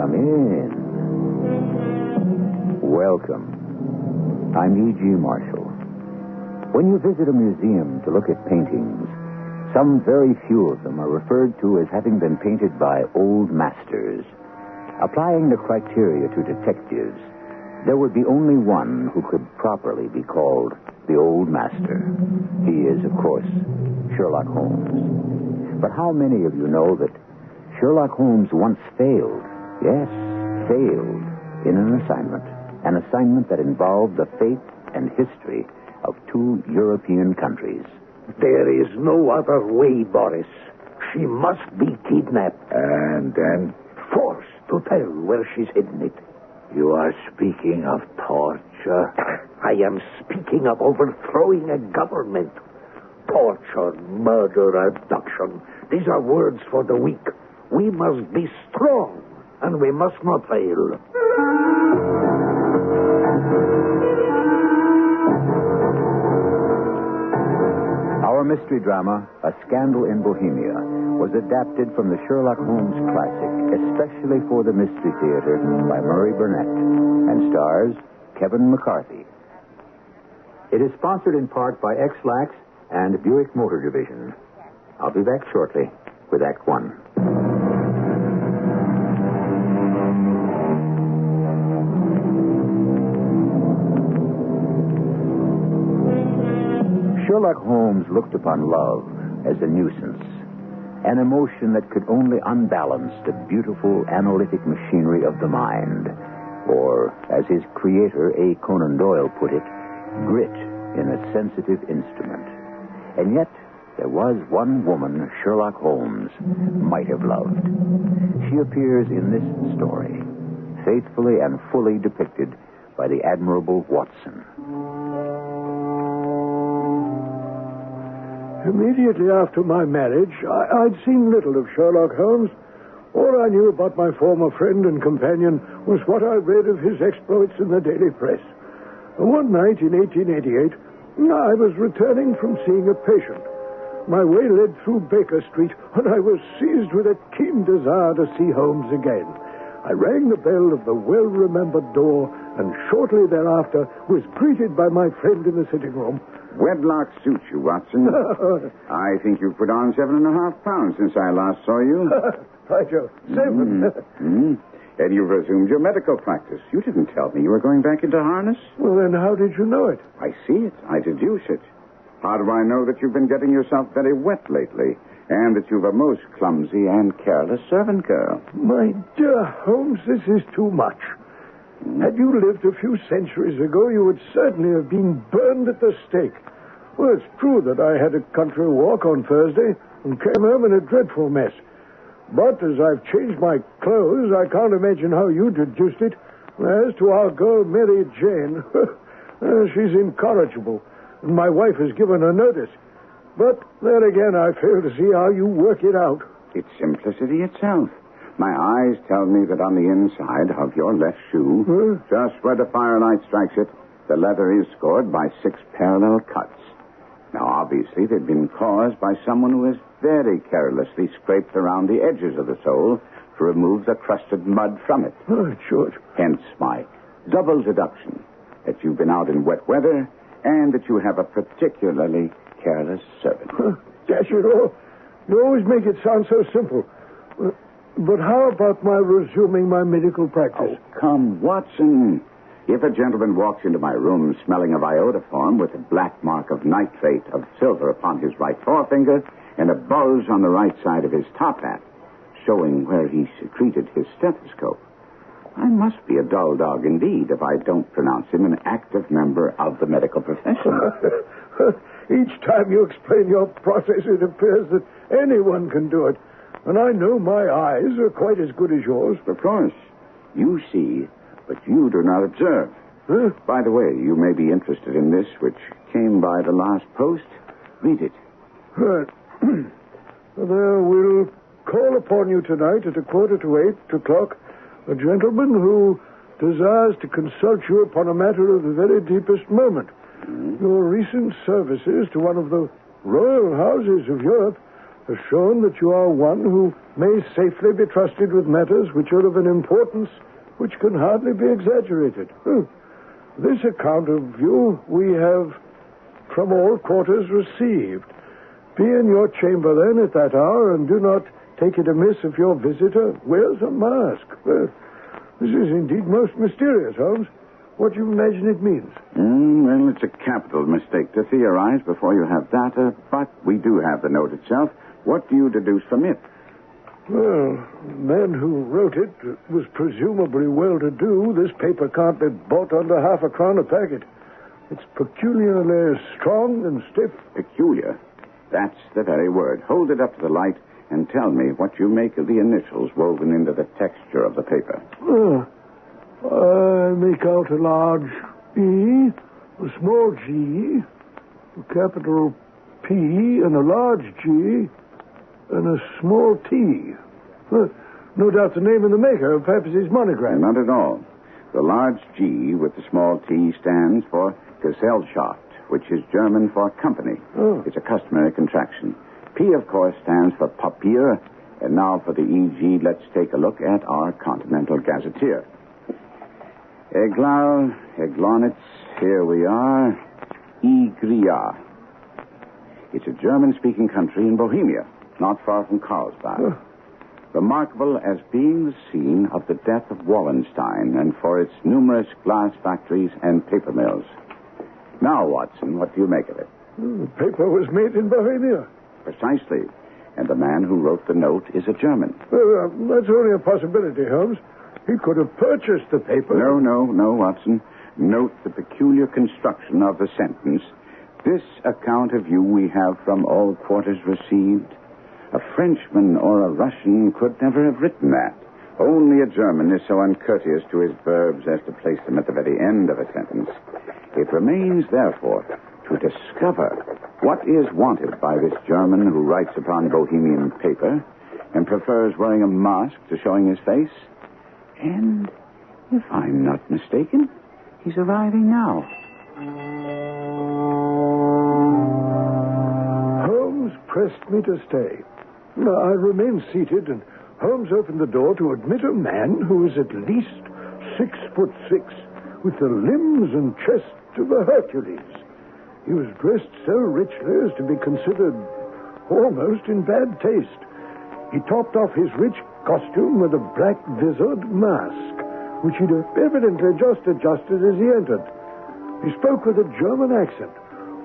Come in. Welcome. I'm E.G. Marshall. When you visit a museum to look at paintings, some very few of them are referred to as having been painted by old masters. Applying the criteria to detectives, there would be only one who could properly be called the old master. He is, of course, Sherlock Holmes. But how many of you know that Sherlock Holmes once failed, yes, failed, in an assignment that involved the fate and history of 2 European countries? There is no other way, Boris. She must be kidnapped. And then? Forced to tell where she's hidden it. You are speaking of torture? I am speaking of overthrowing a government. Torture, murder, abduction. These are words for the weak. We must be strong, and we must not fail. Our mystery drama, A Scandal in Bohemia, was adapted from the Sherlock Holmes classic, especially for the Mystery Theater by Murray Burnett, and stars Kevin McCarthy. It is sponsored in part by X-Lax and Buick Motor Division. I'll be back shortly with Act One. Sherlock Holmes looked upon love as a nuisance, an emotion that could only unbalance the beautiful analytic machinery of the mind, or, as his creator, A. Conan Doyle, put it, grit in a sensitive instrument. And yet, there was one woman Sherlock Holmes might have loved. She appears in this story, faithfully and fully depicted by the admirable Watson. Immediately after my marriage, I'd seen little of Sherlock Holmes. All I knew about my former friend and companion was what I read of his exploits in the daily press. One night in 1888, I was returning from seeing a patient. My way led through Baker Street, and I was seized with a keen desire to see Holmes again. I rang the bell of the well-remembered door, and shortly thereafter was greeted by my friend in the sitting room. Wedlock suits you, Watson. I think you've put on 7.5 pounds since I last saw you. Right, Joe. 7. And you've resumed your medical practice. You didn't tell me you were going back into harness. Well, then how did you know it? I see it. I deduce it. How do I know that you've been getting yourself very wet lately, and that you've a most clumsy and careless servant girl? My dear Holmes, this is too much. Had you lived a few centuries ago, you would certainly have been burned at the stake. Well, it's true that I had a country walk on Thursday and came home in a dreadful mess. But as I've changed my clothes, I can't imagine how you deduced it. As to our girl, Mary Jane, she's incorrigible, and my wife has given her notice. But there again, I fail to see how you work it out. It's simplicity itself. My eyes tell me that on the inside of your left shoe, just where the firelight strikes it, the leather is scored by 6 parallel cuts. Now, obviously, they've been caused by someone who has very carelessly scraped around the edges of the sole to remove the crusted mud from it. Oh, George. Hence my double deduction that you've been out in wet weather and that you have a particularly careless servant. Dash it all. You always make it sound so simple. But how about my resuming my medical practice? Oh, come, Watson. If a gentleman walks into my room smelling of iodoform with a black mark of nitrate of silver upon his right forefinger and a bulge on the right side of his top hat, showing where he secreted his stethoscope, I must be a dull dog indeed if I don't pronounce him an active member of the medical profession. Each time you explain your process, it appears that anyone can do it. And I know my eyes are quite as good as yours. Of course. You see, but you do not observe. Huh? By the way, you may be interested in this, which came by the last post. Read it. Right. There will call upon you tonight at 7:45 a gentleman who desires to consult you upon a matter of the very deepest moment. Your recent services to one of the royal houses of Europe has shown that you are one who may safely be trusted with matters which are of an importance which can hardly be exaggerated. This account of you we have from all quarters received. Be in your chamber, then, at that hour, and do not take it amiss if your visitor wears a mask. This is indeed most mysterious, Holmes. What do you imagine it means? Well, it's a capital mistake to theorize before you have data, but we do have the note itself. What do you deduce from it? Well, the man who wrote it was presumably well-to-do. This paper can't be bought under half a crown a packet. It's peculiarly strong and stiff. Peculiar? That's the very word. Hold it up to the light and tell me what you make of the initials woven into the texture of the paper. I make out a large E, a small G, a capital P, and a large G, and a small T. No doubt the name of the maker, perhaps his monogram. Not at all. The large G with the small T stands for Gesellschaft, which is German for company. It's a customary contraction. P, of course, stands for Papier. And now for the EG, let's take a look at our Continental Gazetteer. Eglau, Eglonitz, here we are. Igria. It's a German-speaking country in Bohemia, not far from Carlsbad. Remarkable as being the scene of the death of Wallenstein and for its numerous glass factories and paper mills. Now, Watson, what do you make of it? The paper was made in Bohemia. Precisely. And the man who wrote the note is a German. That's only a possibility, Holmes. He could have purchased the paper. No, Watson. Note the peculiar construction of the sentence. This account of you we have from all quarters received. A Frenchman or a Russian could never have written that. Only a German is so uncourteous to his verbs as to place them at the very end of a sentence. It remains, therefore, to discover what is wanted by this German who writes upon Bohemian paper and prefers wearing a mask to showing his face. And, if I'm not mistaken, he's arriving now. Holmes pressed me to stay. I remained seated, and Holmes opened the door to admit a man who was at least 6'6", with the limbs and chest of a Hercules. He was dressed so richly as to be considered almost in bad taste. He topped off his rich costume with a black-visored mask, which he'd evidently just adjusted as he entered. He spoke with a German accent,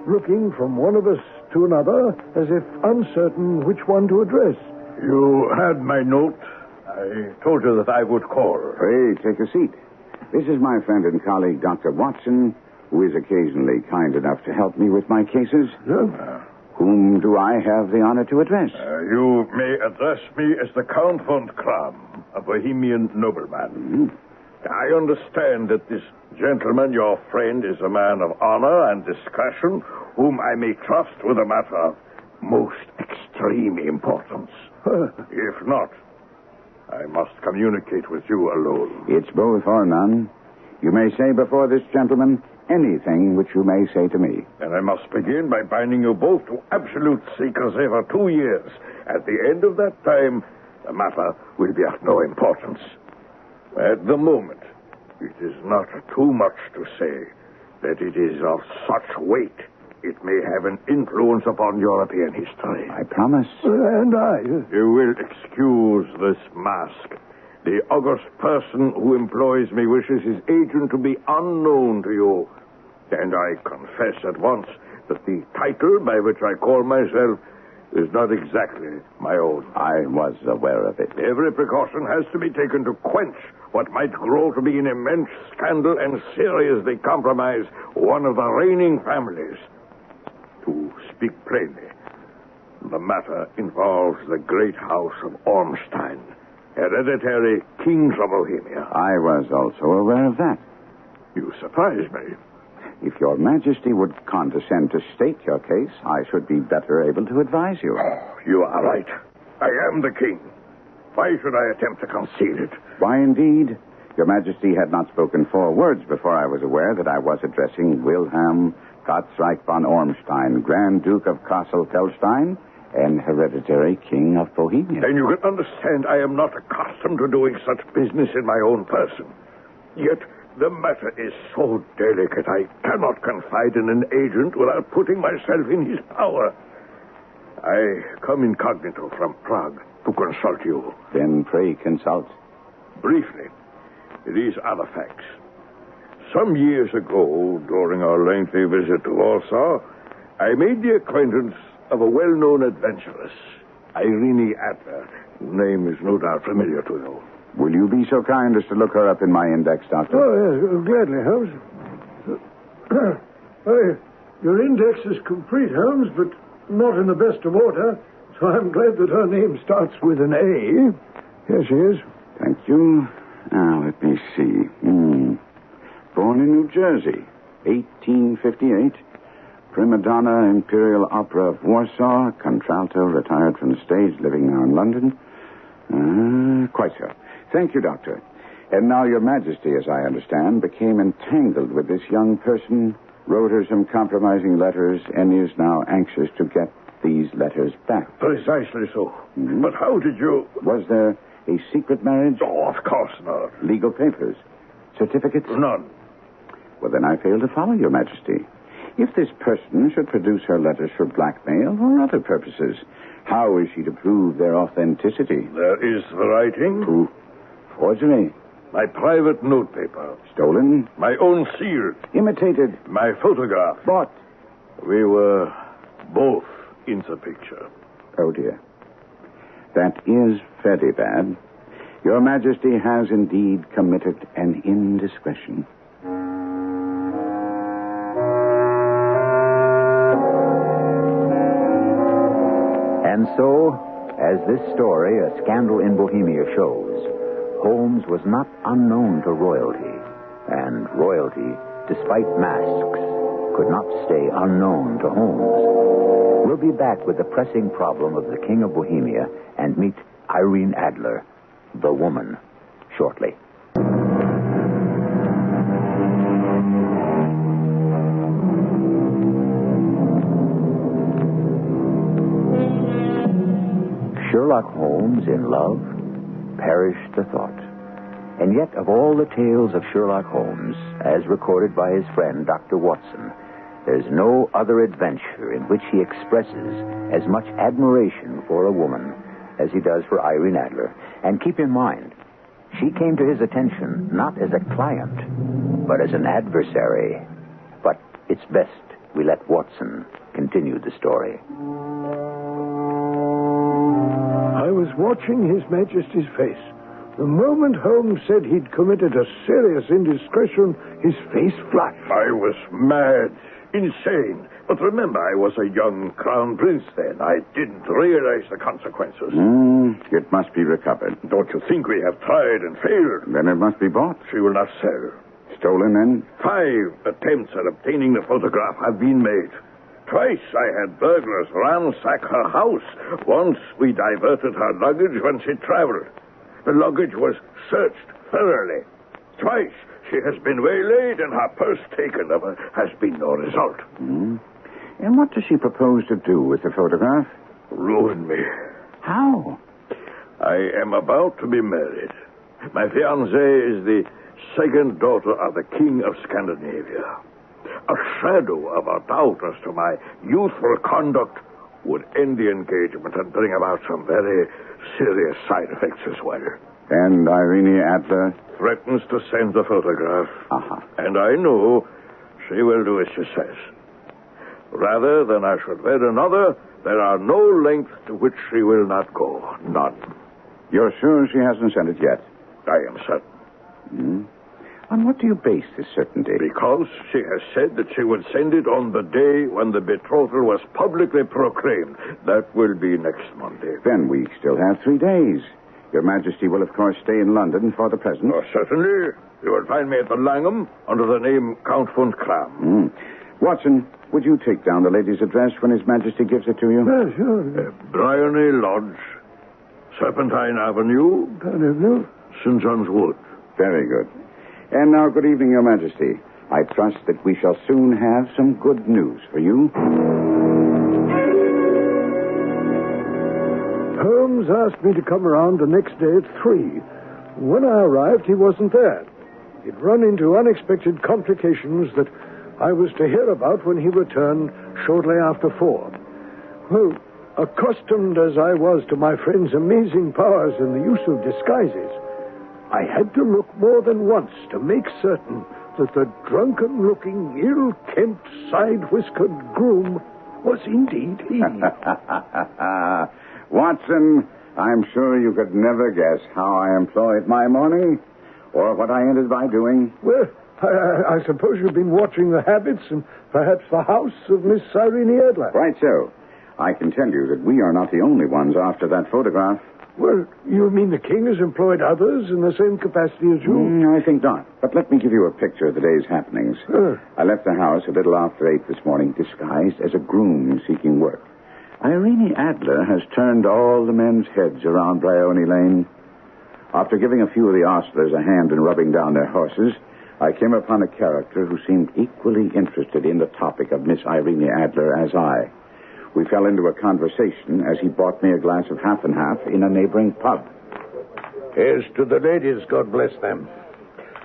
looking from one of us to another as if uncertain which one to address. You had my note. I told you that I would call. Pray, take a seat. This is my friend and colleague, Dr. Watson, who is occasionally kind enough to help me with my cases. Whom do I have the honor to address? You may address me as the Count von Kram, a Bohemian nobleman. I understand that this gentleman, your friend, is a man of honor and discretion, whom I may trust with a matter of most extreme importance. If not, I must communicate with you alone. It's both or none. You may say before this gentleman anything which you may say to me. And I must begin by binding you both to absolute secrecy for 2 years. At the end of that time, the matter will be of no importance. At the moment, it is not too much to say that it is of such weight it may have an influence upon European history. I promise. And I. You will excuse this mask. The august person who employs me wishes his agent to be unknown to you. And I confess at once that the title by which I call myself is not exactly my own. I was aware of it. Every precaution has to be taken to quench what might grow to be an immense scandal and seriously compromise one of the reigning families. To speak plainly, the matter involves the great house of Ormstein, hereditary kings of Bohemia. I was also aware of that. You surprise me. If your majesty would condescend to state your case, I should be better able to advise you. Oh, you are right. I am the king. Why should I attempt to conceal it? Why, indeed? Your majesty had not spoken 4 words before I was aware that I was addressing Wilhelm Gottsreich von Ormstein, Grand Duke of Kassel-Felstein, and hereditary king of Bohemia. And you can understand I am not accustomed to doing such business in my own person. Yet the matter is so delicate I cannot confide in an agent without putting myself in his power. I come incognito from Prague to consult you. Then pray consult. Briefly, these are the facts. Some years ago, during our lengthy visit to Warsaw, I made the acquaintance of a well-known adventuress, Irene Adler. Name is no doubt familiar to you. Will you be so kind as to look her up in my index, Doctor? Oh, yes, gladly, Holmes. Your index is complete, Holmes, but not in the best of order, so I'm glad that her name starts with an A. Here she is. Thank you. Now, let me see. Born in New Jersey, 1858. Prima donna, Imperial Opera of Warsaw, contralto, retired from the stage, living now in London. Quite so. Thank you, Doctor. And now Your Majesty, as I understand, became entangled with this young person, wrote her some compromising letters, and is now anxious to get these letters back. Precisely so. Mm-hmm. But how did you... Was there a secret marriage? Oh, of course not. Legal papers? Certificates? None. Well, then I fail to follow, Your Majesty. If this person should produce her letters for blackmail or other purposes, how is she to prove their authenticity? There is the writing. Proof. Forgery. My private notepaper. Stolen. My own seal. Imitated. My photograph. Bought. We were both in the picture. Oh, dear. That is very bad. Your Majesty has indeed committed an indiscretion. And so, as this story, A Scandal in Bohemia, shows, Holmes was not unknown to royalty, and royalty, despite masks, could not stay unknown to Holmes. We'll be back with the pressing problem of the King of Bohemia and meet Irene Adler, the woman, shortly. Sherlock Holmes in love? Perished the thought. And yet, of all the tales of Sherlock Holmes, as recorded by his friend Dr. Watson, there's no other adventure in which he expresses as much admiration for a woman as he does for Irene Adler. And keep in mind, she came to his attention not as a client, but as an adversary. But it's best we let Watson continue the story. I was watching His Majesty's face. The moment Holmes said he'd committed a serious indiscretion, his face flushed. I was mad, insane. But remember, I was a young crown prince then. I didn't realize the consequences. It must be recovered. Don't you think we have tried and failed? Then it must be bought. She will not sell. Stolen, then? 5 attempts at obtaining the photograph have been made. Twice I had burglars ransack her house. Once we diverted her luggage when she traveled. The luggage was searched thoroughly. Twice she has been waylaid and her purse taken. There has been no result. And what does she propose to do with the photograph? Ruin me. How? I am about to be married. My fiancée is the second daughter of the King of Scandinavia. A shadow of a doubt as to my youthful conduct would end the engagement and bring about some very serious side effects as well. And Irene Adler? Threatens to send the photograph. Uh-huh. And I know she will do as she says. Rather than I should wed another, there are no lengths to which she will not go. None. You're sure she hasn't sent it yet? I am certain. On what do you base this certainty? Because she has said that she would send it on the day when the betrothal was publicly proclaimed. That will be next Monday. Then we still have 3 days. Your Majesty will, of course, stay in London for the present. Oh, certainly. You will find me at the Langham under the name Count von Kram. Watson, would you take down the lady's address when His Majesty gives it to you? Sure. Bryony Lodge, Serpentine Avenue, St. John's Wood. Very good. And now, good evening, Your Majesty. I trust that we shall soon have some good news for you. Holmes asked me to come around the next day at 3. When I arrived, he wasn't there. He'd run into unexpected complications that I was to hear about when he returned shortly after 4. Well, accustomed as I was to my friend's amazing powers in the use of disguises, I had to look more than once to make certain that the drunken-looking, ill-kempt, side-whiskered groom was indeed he. Watson, I'm sure you could never guess how I employed my morning or what I ended by doing. Well, I suppose you've been watching the habits and perhaps the house of Miss Irene Adler. Right so. I can tell you that we are not the only ones after that photograph. Well, you mean the king has employed others in the same capacity as you? I think not. But let me give you a picture of the day's happenings. I left the house a little after 8 this morning, disguised as a groom seeking work. Irene Adler has turned all the men's heads around Bryony Lane. After giving a few of the ostlers a hand in rubbing down their horses, I came upon a character who seemed equally interested in the topic of Miss Irene Adler as I. We fell into a conversation as he bought me a glass of half and half in a neighboring pub. Here's to the ladies, God bless them.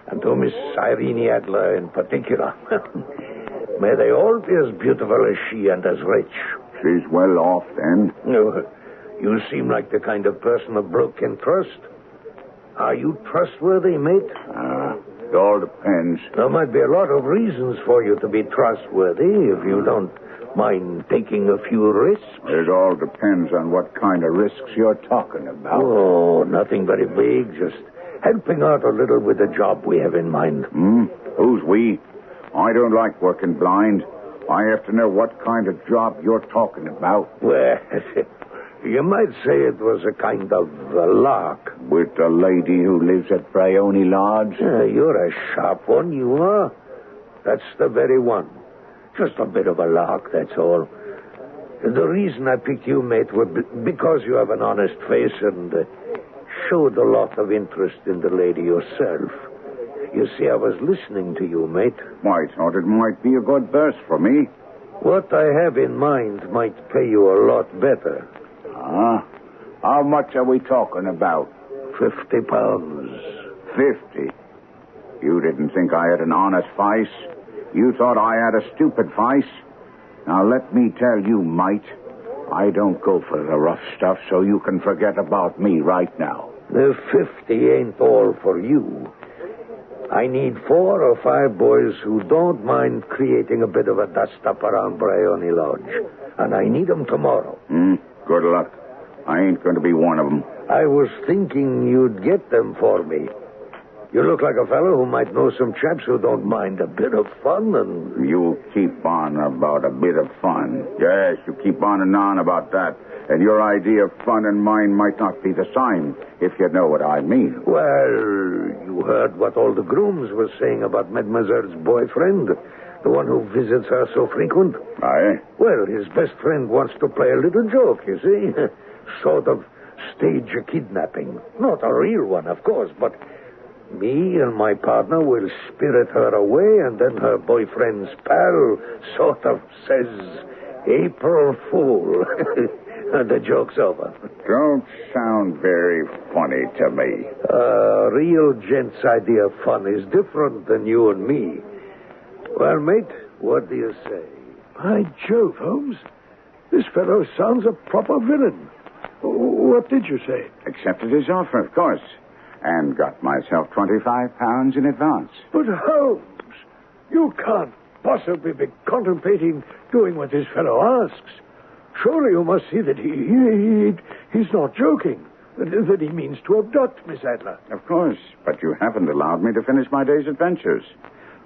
And to Miss Irene Adler in particular. May they all be as beautiful as she and as rich. She's well off, then. No, you seem like the kind of person a bloke can trust. Are you trustworthy, mate? It all depends. There might be a lot of reasons for you to be trustworthy if you don't mind taking a few risks. It all depends on what kind of risks you're talking about. Oh, nothing very big. Just helping out a little with the job we have in mind. Who's we? I don't like working blind. I have to know what kind of job you're talking about. Well, you might say it was a kind of a lark. With the lady who lives at Bryony Lodge? You're a sharp one, you are. That's the very one. Just a bit of a lark, that's all. The reason I picked you, mate, was because you have an honest face and showed a lot of interest in the lady yourself. You see, I was listening to you, mate. I thought it might be a good verse for me. What I have in mind might pay you a lot better. How much are we talking about? £50. 50? You didn't think I had an honest face? You thought I had a stupid face? Now, let me tell you, mate, I don't go for the rough stuff, so you can forget about me right now. The 50 ain't all for you. I need 4 or 5 boys who don't mind creating a bit of a dust-up around Bryony Lodge. And I need them tomorrow. Good luck. I ain't going to be one of them. I was thinking you'd get them for me. You look like a fellow who might know some chaps who don't mind a bit of fun and... You keep on about a bit of fun. Yes, you keep on and on about that. And your idea of fun and mine might not be the same, if you know what I mean. Well, you heard what all the grooms were saying about Mademoiselle's boyfriend, the one who visits her so frequent. Aye? Well, his best friend wants to play a little joke, you see. Sort of stage a kidnapping. Not a real one, of course, but... me and my partner will spirit her away, and then her boyfriend's pal sort of says, April Fool. And the joke's over. Don't sound very funny to me. A real gent's idea of fun is different than you and me. Well, mate, what do you say? By Jove, Holmes, this fellow sounds a proper villain. What did you say? Accepted his offer, of course. And got myself £25 in advance. But, Holmes, you can't possibly be contemplating doing what this fellow asks. Surely you must see that he's not joking, that he means to abduct Miss Adler. Of course, but you haven't allowed me to finish my day's adventures.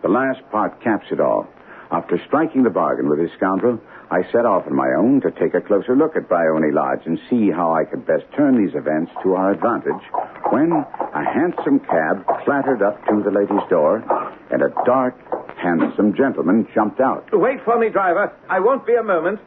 The last part caps it all. After striking the bargain with this scoundrel, I set off on my own to take a closer look at Bryony Lodge and see how I could best turn these events to our advantage, when a handsome cab clattered up to the lady's door, and a dark, handsome gentleman jumped out. Wait for me, driver. I won't be a moment.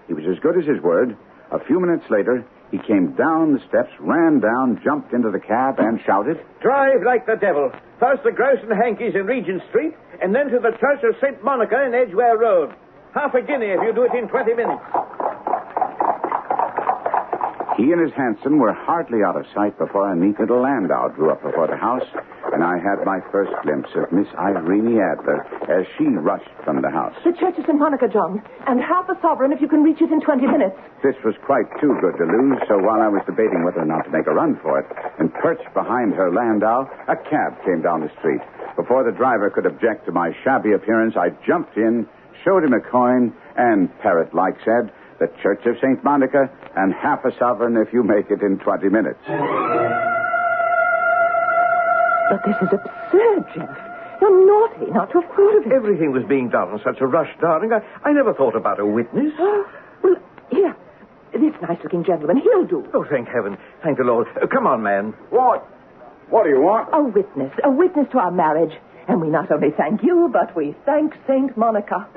He was as good as his word. A few minutes later, he came down the steps, ran down, jumped into the cab, and shouted, Drive like the devil. First the Grouse and Hankey's in Regent Street, and then to the Church of St. Monica in Edgware Road. £half a guinea if you do it in 20 minutes. He and his Hanson were hardly out of sight before a neat little landau drew up before the house, and I had my first glimpse of Miss Irene Adler as she rushed from the house. The church of St. Monica, John, and half a sovereign if you can reach it in 20 minutes. This was quite too good to lose, so while I was debating whether or not to make a run for it, and perched behind her landau, a cab came down the street. Before the driver could object to my shabby appearance, I jumped in, showed him a coin, and parrot-like said, "The Church of St. Monica, and half a sovereign if you make it in 20 minutes. But this is absurd, Jeff. You're naughty not to have thought of it. Everything was being done in such a rush, darling. I never thought about a witness. Well, here. This nice-looking gentleman, he'll do. Oh, thank heaven. Thank the Lord. Come on, man. What? What do you want? A witness to our marriage. And we not only thank you, but we thank St. Monica.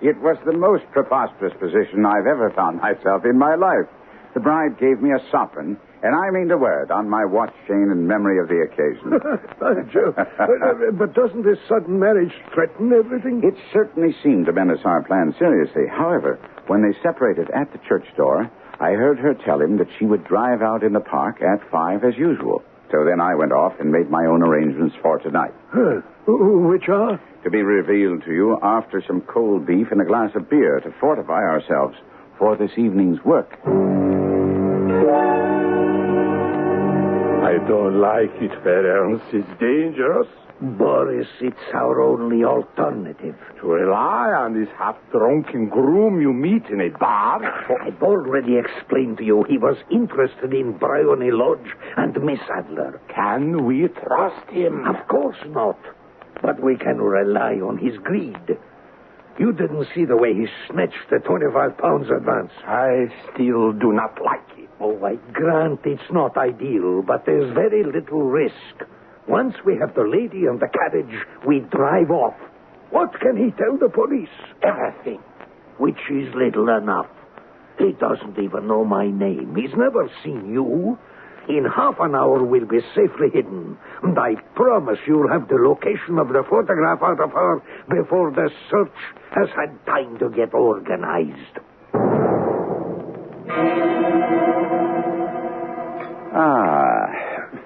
It was the most preposterous position I've ever found myself in my life. The bride gave me a sovereign, and I mean to wear it on my watch chain in memory of the occasion. By Jove. But doesn't this sudden marriage threaten everything? It certainly seemed to menace our plan seriously. However, when they separated at the church door, I heard her tell him that she would drive out in the park at 5 as usual. So then I went off and made my own arrangements for tonight. Which are? To be revealed to you after some cold beef and a glass of beer to fortify ourselves for this evening's work. I don't like it, Ferenc. It's dangerous. Boris, it's our only alternative. To rely on this half-drunken groom you meet in a bar. I've already explained to you he was interested in Bryony Lodge and Miss Adler. Can we trust him? Of course not. But we can rely on his greed. You didn't see the way he snatched the 25 pounds advance. I still do not like it. Oh, I grant it's not ideal, but there's very little risk. Once we have the lady and the carriage, we drive off. What can he tell the police? Everything. Which is little enough. He doesn't even know my name. He's never seen you. In half an hour, we'll be safely hidden. And I promise you'll have the location of the photograph out of her before the search has had time to get organized.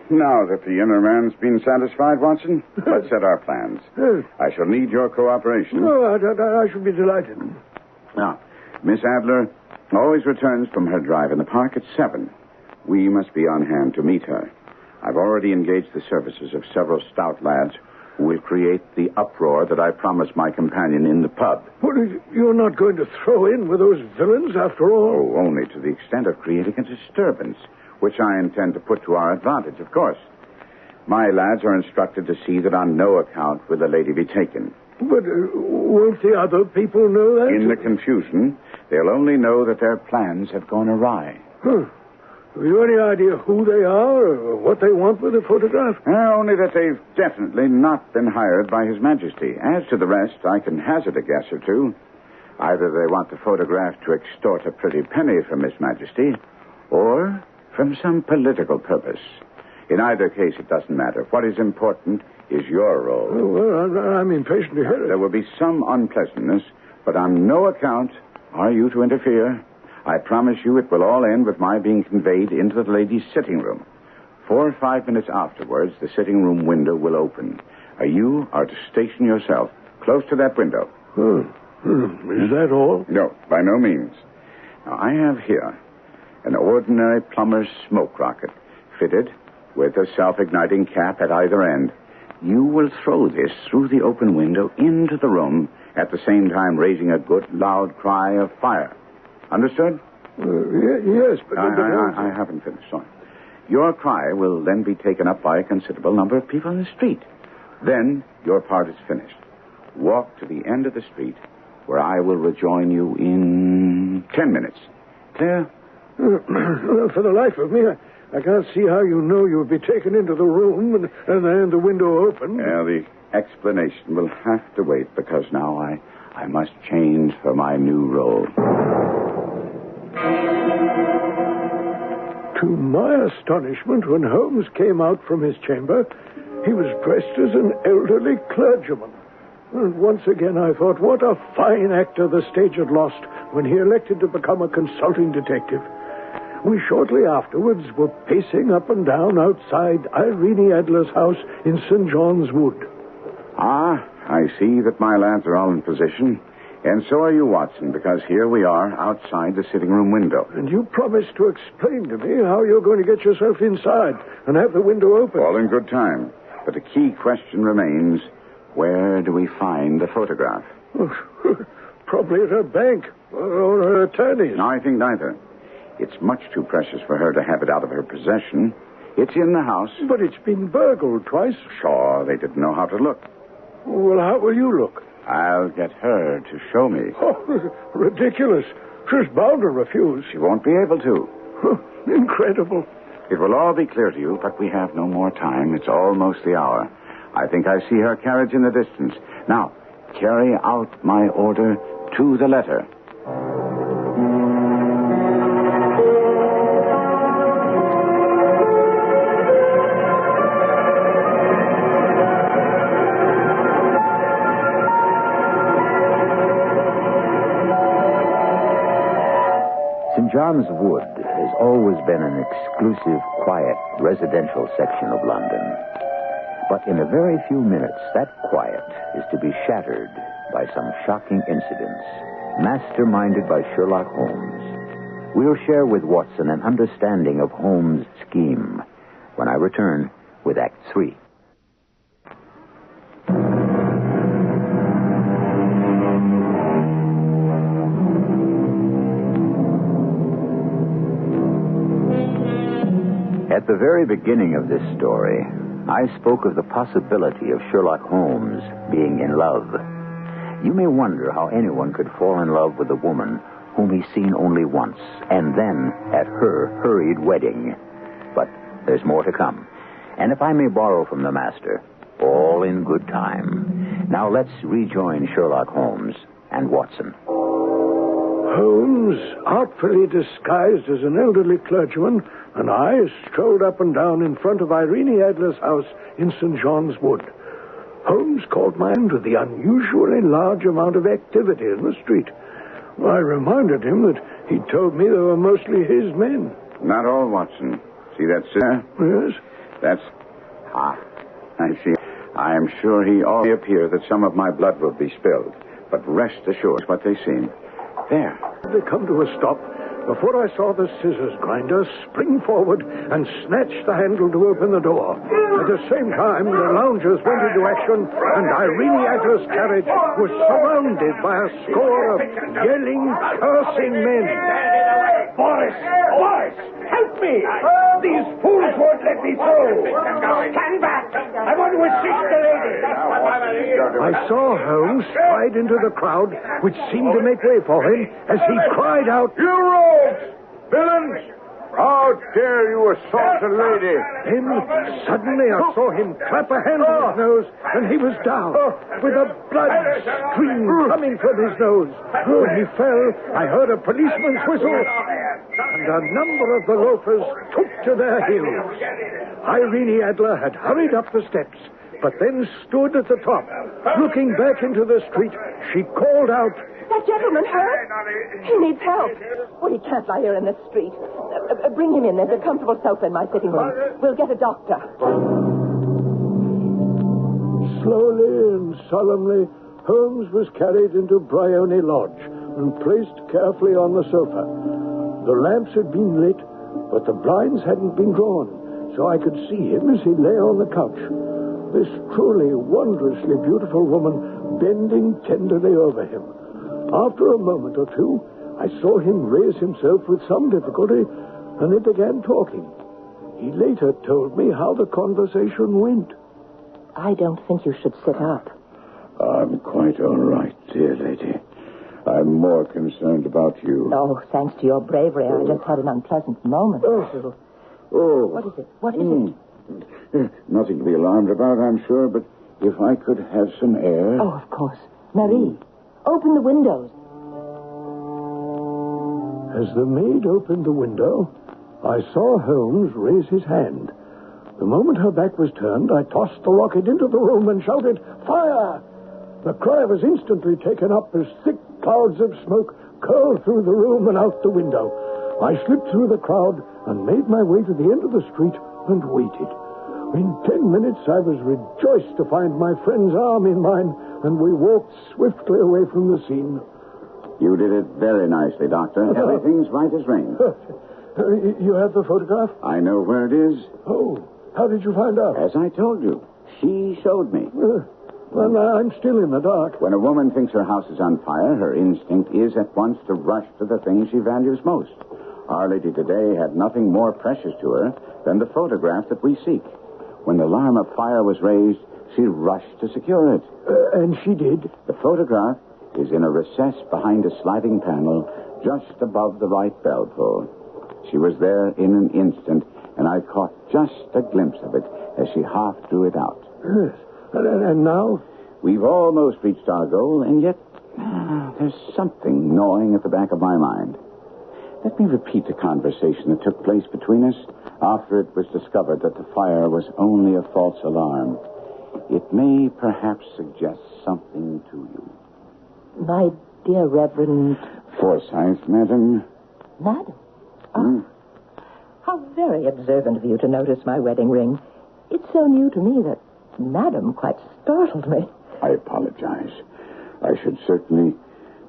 Now that the inner man's been satisfied, Watson, let's set our plans. I shall need your cooperation. Oh, I shall be delighted. Now, Miss Adler always returns from her drive in the park at 7. We must be on hand to meet her. I've already engaged the services of several stout lads who will create the uproar that I promised my companion in the pub. What, you're not going to throw in with those villains after all? Oh, only to the extent of creating a disturbance, which I intend to put to our advantage, of course. My lads are instructed to see that on no account will the lady be taken. But won't the other people know that? In the confusion, they'll only know that their plans have gone awry. Have you any idea who they are or what they want with the photograph? Only that they've definitely not been hired by His Majesty. As to the rest, I can hazard a guess or two. Either they want the photograph to extort a pretty penny from His Majesty, or from some political purpose. In either case, it doesn't matter. What is important is your role. Oh, well, I'm impatient to hear it. There will be some unpleasantness, but on no account are you to interfere. I promise you it will all end with my being conveyed into the lady's sitting room. 4 or 5 minutes afterwards, the sitting room window will open. You are to station yourself close to that window. Is that all? No, by no means. Now, I have here an ordinary plumber's smoke rocket, fitted with a self-igniting cap at either end. You will throw this through the open window into the room, at the same time raising a good, loud cry of fire. Understood? Yes, but... I haven't finished, sorry. Your cry will then be taken up by a considerable number of people in the street. Then your part is finished. Walk to the end of the street, where I will rejoin you in 10 minutes. Clear? For the life of me, I can't see how you know you'll be taken into the room and then the window open. The explanation will have to wait, because now I must change for my new role. To my astonishment, when Holmes came out from his chamber, he was dressed as an elderly clergyman. And once again I thought, what a fine actor the stage had lost when he elected to become a consulting detective. We shortly afterwards were pacing up and down outside Irene Adler's house in St. John's Wood. Ah, I see that my lads are all in position. And so are you, Watson, because here we are outside the sitting room window. And you promised to explain to me how you're going to get yourself inside and have the window open. All in good time. But the key question remains, where do we find the photograph? Probably at her bank or her attorney's. No, I think neither. It's much too precious for her to have it out of her possession. It's in the house. But it's been burgled twice. Sure, they didn't know how to look. Well, how will you look? I'll get her to show me. Oh, ridiculous. She's bound to refuse. She won't be able to. Incredible. It will all be clear to you, but we have no more time. It's almost the hour. I think I see her carriage in the distance. Now, carry out my order to the letter. St. John's Wood has always been an exclusive, quiet, residential section of London. But in a very few minutes, that quiet is to be shattered by some shocking incidents, masterminded by Sherlock Holmes. We'll share with Watson an understanding of Holmes' scheme when I return with Act 3. At the very beginning of this story, I spoke of the possibility of Sherlock Holmes being in love. You may wonder how anyone could fall in love with a woman whom he's seen only once, and then at her hurried wedding. But there's more to come. And if I may borrow from the master, all in good time. Now let's rejoin Sherlock Holmes and Watson. Holmes, artfully disguised as an elderly clergyman, and I strolled up and down in front of Irene Adler's house in St. John's Wood. Holmes called my hand to the unusually large amount of activity in the street. I reminded him that he'd told me they were mostly his men. Not all, Watson. See that, sir? Yes? That's... I see. I am sure he already appeared that some of my blood will be spilled. But rest assured what they've seen. There. They come to a stop before I saw the scissors grinder spring forward and snatch the handle to open the door. At the same time, the loungers went into action, and Irene Adler's carriage was surrounded by a score of yelling, cursing men. Boris! Help me! These fools won't let me through! Stand back! I want to assist the lady! I saw Holmes stride into the crowd, which seemed to make way for him, as he cried out, You rogues! Villains! How dare you assault a lady? Then, suddenly, I saw him clap a hand on his nose, and he was down, with a blood stream coming from his nose. When he fell, I heard a policeman's whistle, and a number of the loafers took to their heels. Irene Adler had hurried up the steps, but then stood at the top. Looking back into the street, she called out, That gentleman hurt? He needs help. Oh, he can't lie here in the street. Bring him in. There's a comfortable sofa in my sitting room. We'll get a doctor. Slowly and solemnly, Holmes was carried into Bryony Lodge and placed carefully on the sofa. The lamps had been lit, but the blinds hadn't been drawn, so I could see him as he lay on the couch. This truly wondrously beautiful woman bending tenderly over him. After a moment or two, I saw him raise himself with some difficulty, and they began talking. He later told me how the conversation went. I don't think you should sit up. I'm quite all right, dear lady. I'm more concerned about you. Oh, thanks to your bravery, I just had an unpleasant moment. Oh. What is it? What is it? Nothing to be alarmed about, I'm sure, but if I could have some air... Oh, of course. Marie, open the windows. As the maid opened the window, I saw Holmes raise his hand. The moment her back was turned, I tossed the rocket into the room and shouted, Fire! The cry was instantly taken up as thick clouds of smoke curled through the room and out the window. I slipped through the crowd and made my way to the end of the street and waited. In 10 minutes, I was rejoiced to find my friend's arm in mine, and we walked swiftly away from the scene. You did it very nicely, Doctor. Everything's right as rain. You have the photograph? I know where it is. Oh, how did you find out? As I told you, she showed me. Well, I'm still in the dark. When a woman thinks her house is on fire, her instinct is at once to rush to the thing she values most. Our lady today had nothing more precious to her than the photograph that we seek. When the alarm of fire was raised, she rushed to secure it. And she did? The photograph is in a recess behind a sliding panel just above the right bell pull. She was there in an instant, and I caught just a glimpse of it as she half drew it out. Yes. And now? We've almost reached our goal, and yet there's something gnawing at the back of my mind. Let me repeat the conversation that took place between us after it was discovered that the fire was only a false alarm. It may perhaps suggest something to you. My dear Reverend... Forsyth, madam. Madam? Oh. How very observant of you to notice my wedding ring. It's so new to me that Madam quite startled me. I apologize. I should certainly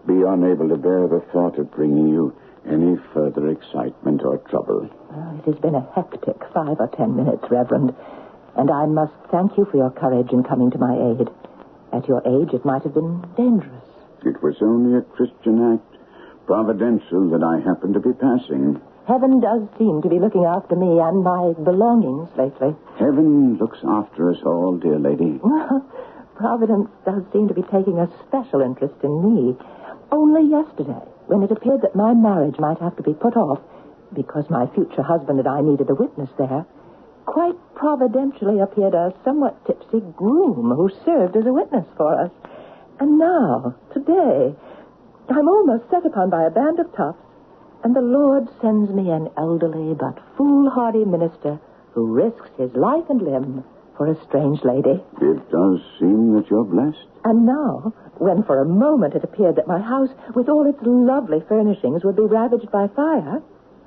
be unable to bear the thought of bringing you any further excitement or trouble. Oh, it has been a hectic 5 or 10 minutes, Reverend, and I must thank you for your courage in coming to my aid. At your age, it might have been dangerous. It was only a Christian act, providential, that I happened to be passing. Heaven does seem to be looking after me and my belongings lately. Heaven looks after us all, dear lady. Providence does seem to be taking a special interest in me. Only yesterday, when it appeared that my marriage might have to be put off because my future husband and I needed a witness there, quite providentially appeared a somewhat tipsy groom who served as a witness for us. And now, today, I'm almost set upon by a band of toughs, and the Lord sends me an elderly but foolhardy minister who risks his life and limb for a strange lady. It does seem that you're blessed. And now, when for a moment it appeared that my house, with all its lovely furnishings, would be ravaged by fire,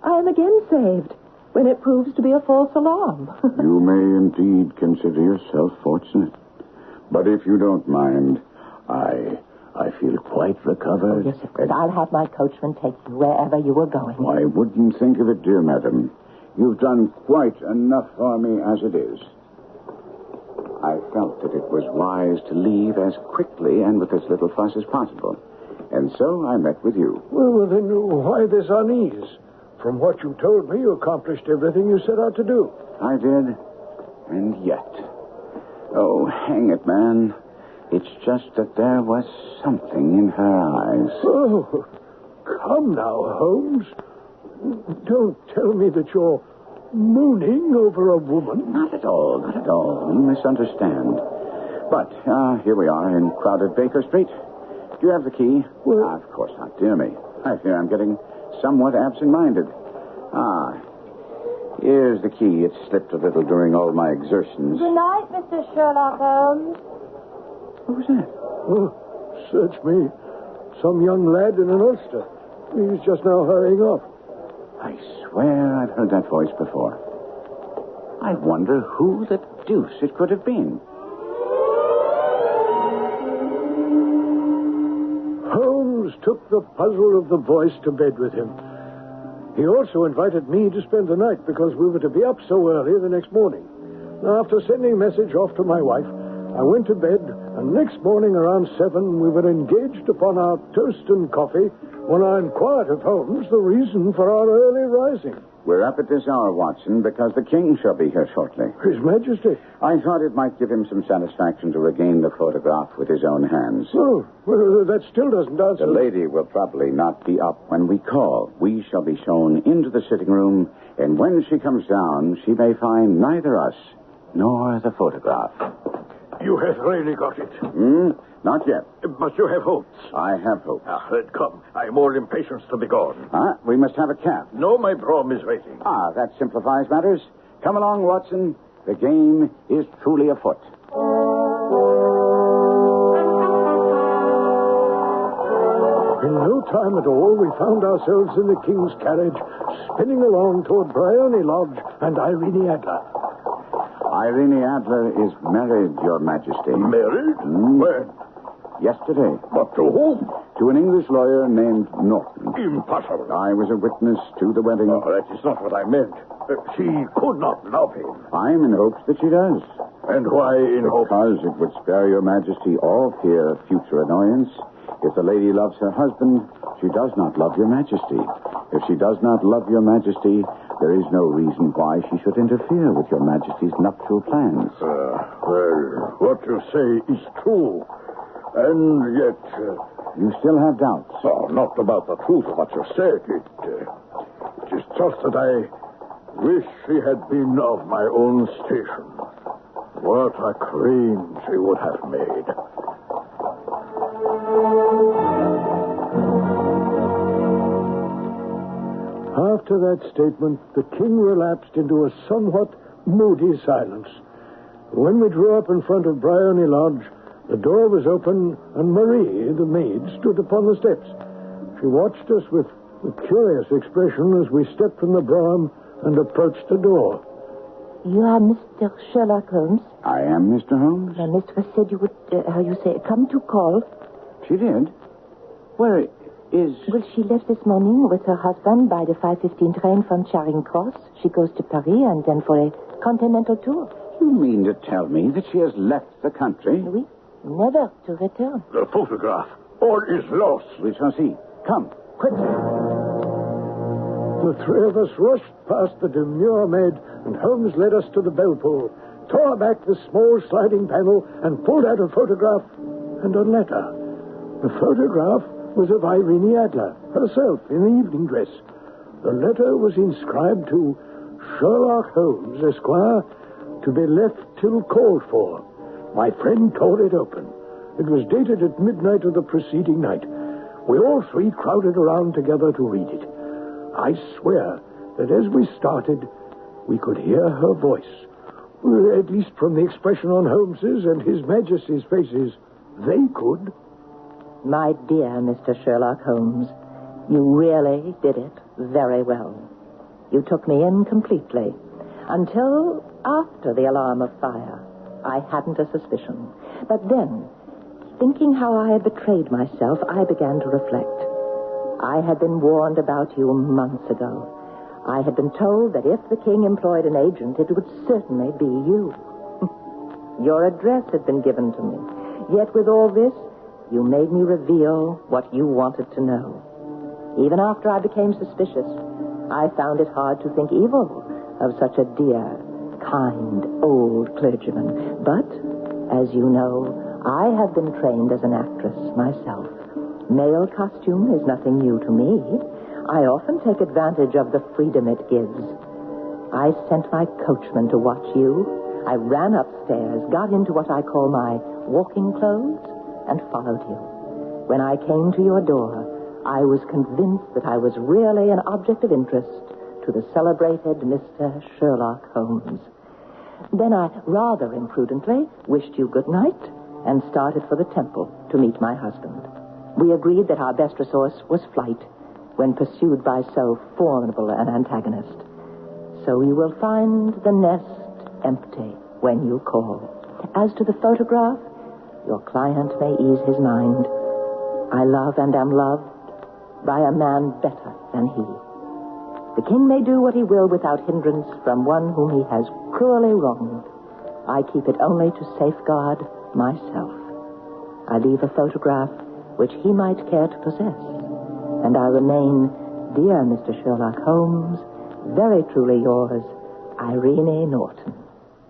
I am again saved when it proves to be a false alarm. You may indeed consider yourself fortunate. But if you don't mind, I feel quite recovered. Oh, yes, of course. I'll have my coachman take you wherever you were going. I wouldn't think of it, dear madam. You've done quite enough for me as it is. I felt that it was wise to leave as quickly and with as little fuss as possible. And so I met with you. Well, then why this unease? From what you told me, you accomplished everything you set out to do. I did. And yet... Oh, hang it, man. It's just that there was something in her eyes. Oh, come now, Holmes. Don't tell me that you're mooning over a woman. Not at all, not at all. You misunderstand. But here we are in crowded Baker Street. Do you have the key? Well... Of course not. Dear me. I fear I'm getting somewhat absent-minded. Here's the key. It slipped a little during all my exertions. Good night, Mr. Sherlock Holmes. Who's that? Oh, search me. Some young lad in an ulster. He's just now hurrying off. I swear I've heard that voice before. I wonder who the deuce it could have been. Holmes took the puzzle of the voice to bed with him. He also invited me to spend the night because we were to be up so early the next morning. After sending a message off to my wife, I went to bed, and next morning around 7, we were engaged upon our toast and coffee when I inquired of Holmes the reason for our early rising. We're up at this hour, Watson, because the king shall be here shortly. His Majesty. I thought it might give him some satisfaction to regain the photograph with his own hands. Oh, well, that still doesn't answer. The lady will probably not be up when we call. We shall be shown into the sitting room, and when she comes down, she may find neither us nor the photograph. You have really got it. Not yet. But you have hopes. I have hope. Come. I am all impatience to be gone. We must have a cab. No, my brougham is waiting. That simplifies matters. Come along, Watson. The game is truly afoot. In no time at all, we found ourselves in the king's carriage, spinning along toward Bryony Lodge and Irene Adler. Irene Adler is married, Your Majesty. Married? When? Yesterday. But to whom? To an English lawyer named Norton. Impossible. I was a witness to the wedding. Oh, that is not what I meant. She could not love him. I'm in hopes that she does. And why in hopes? Because it would spare Your Majesty all fear of future annoyance. If the lady loves her husband, she does not love Your Majesty. If she does not love Your Majesty, there is no reason why she should interfere with Your Majesty's nuptial plans. Well, what you say is true. And yet... You still have doubts? Oh, not about the truth of what you said. It is just that I wish she had been of my own station. What a queen she would have made. After that statement, the king relapsed into a somewhat moody silence. When we drew up in front of Bryony Lodge, the door was open, and Marie, the maid, stood upon the steps. She watched us with a curious expression as we stepped from the brougham and approached the door. You are Mr. Sherlock Holmes? I am Mr. Holmes. The mistress said you would, come to call. She did? Where is... Well, she left this morning with her husband by the 5:15 train from Charing Cross. She goes to Paris and then for a continental tour. You mean to tell me that she has left the country? Oui, never to return. The photograph. All is lost. We shall see. Come, quickly. The three of us rushed past the demure maid, and Holmes led us to the bell pull, tore back the small sliding panel, and pulled out a photograph and a letter. The photograph was of Irene Adler, herself, in the evening dress. The letter was inscribed to Sherlock Holmes, Esquire, to be left till called for. My friend tore it open. It was dated at midnight of the preceding night. We all three crowded around together to read it. I swear that as we started, we could hear her voice. Well, at least from the expression on Holmes's and His Majesty's faces, they could. My dear Mr. Sherlock Holmes, you really did it very well. You took me in completely. Until after the alarm of fire, I hadn't a suspicion. But then, thinking how I had betrayed myself, I began to reflect. I had been warned about you months ago. I had been told that if the king employed an agent, it would certainly be you. Your address had been given to me. Yet with all this, you made me reveal what you wanted to know. Even after I became suspicious, I found it hard to think evil of such a dear, kind, old clergyman. But, as you know, I have been trained as an actress myself. Male costume is nothing new to me. I often take advantage of the freedom it gives. I sent my coachman to watch you. I ran upstairs, got into what I call my walking clothes, and followed you. When I came to your door, I was convinced that I was really an object of interest to the celebrated Mr. Sherlock Holmes. Then I, rather imprudently, wished you good night and started for the temple to meet my husband. We agreed that our best resource was flight when pursued by so formidable an antagonist. So you will find the nest empty when you call. As to the photograph, your client may ease his mind. I love and am loved by a man better than he. The king may do what he will without hindrance from one whom he has cruelly wronged. I keep it only to safeguard myself. I leave a photograph which he might care to possess. And I remain, dear Mr. Sherlock Holmes, very truly yours, Irene Norton,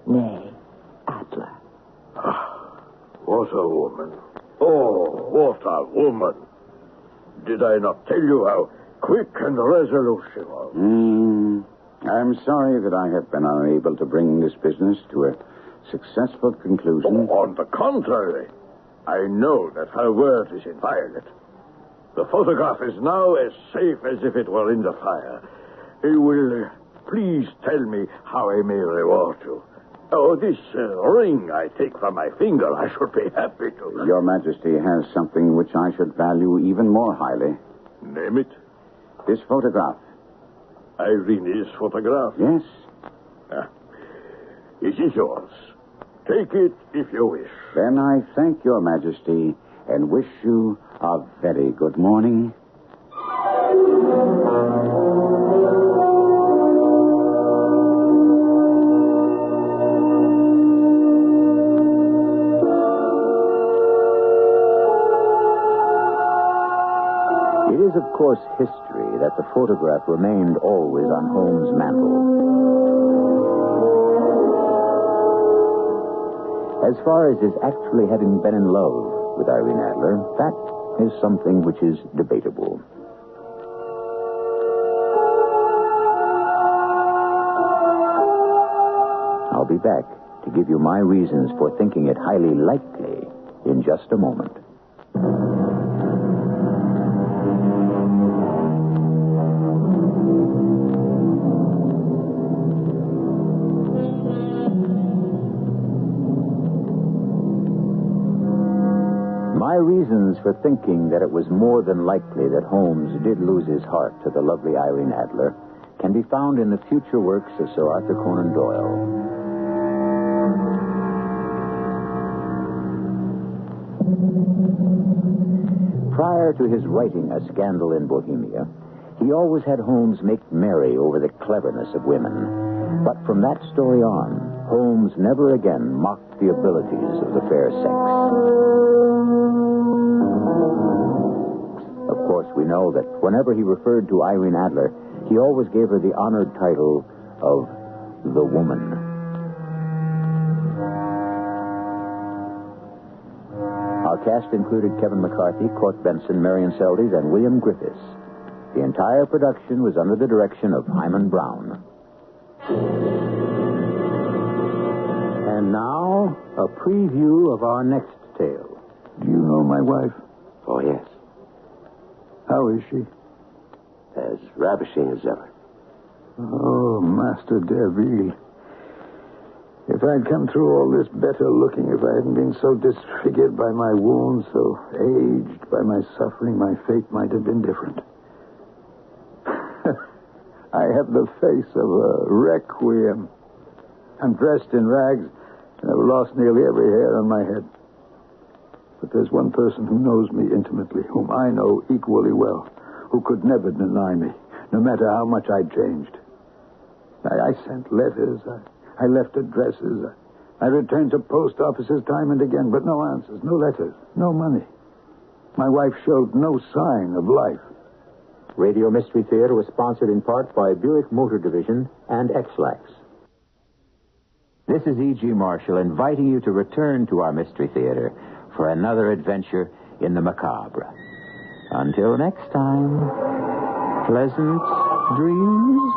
née Adler. What a woman. Oh, what a woman. Did I not tell you how quick and resolute she was? I'm sorry that I have been unable to bring this business to a successful conclusion. Oh, on the contrary, I know that her word is inviolate. The photograph is now as safe as if it were in the fire. You will please tell me how I may reward you. Oh, this ring I take from my finger, I should be happy to. Your Majesty has something which I should value even more highly. Name it. This photograph. Irene's photograph? Yes. It is yours. Take it if you wish. Then I thank Your Majesty and wish you a very good morning. It is, of course, history that the photograph remained always on Holmes' mantel. As far as his actually having been in love with Irene Adler, that is something which is debatable. I'll be back to give you my reasons for thinking it highly likely in just a moment. My reasons for thinking that it was more than likely that Holmes did lose his heart to the lovely Irene Adler can be found in the future works of Sir Arthur Conan Doyle. Prior to his writing A Scandal in Bohemia, he always had Holmes make merry over the cleverness of women. But from that story on, Holmes never again mocked the abilities of the fair sex. Of course, we know that whenever he referred to Irene Adler, he always gave her the honored title of the woman. Our cast included Kevin McCarthy, Court Benson, Marion Seldes, and William Griffiths. The entire production was under the direction of Himan Brown. And now, a preview of our next tale. Do you know my wife? Oh, yes. How is she? As ravishing as ever. Oh, Master Derville. If I'd come through all this better looking, if I hadn't been so disfigured by my wounds, so aged by my suffering, my fate might have been different. I have the face of a requiem. I'm dressed in rags, and I've lost nearly every hair on my head. But there's one person who knows me intimately, whom I know equally well, who could never deny me, no matter how much I'd changed. I sent letters. I left addresses. I returned to post offices time and again, but no answers, no letters, no money. My wife showed no sign of life. Radio Mystery Theater was sponsored in part by Buick Motor Division and X-Lax. This is E.G. Marshall inviting you to return to our Mystery Theater for another adventure in the macabre. Until next time, pleasant dreams.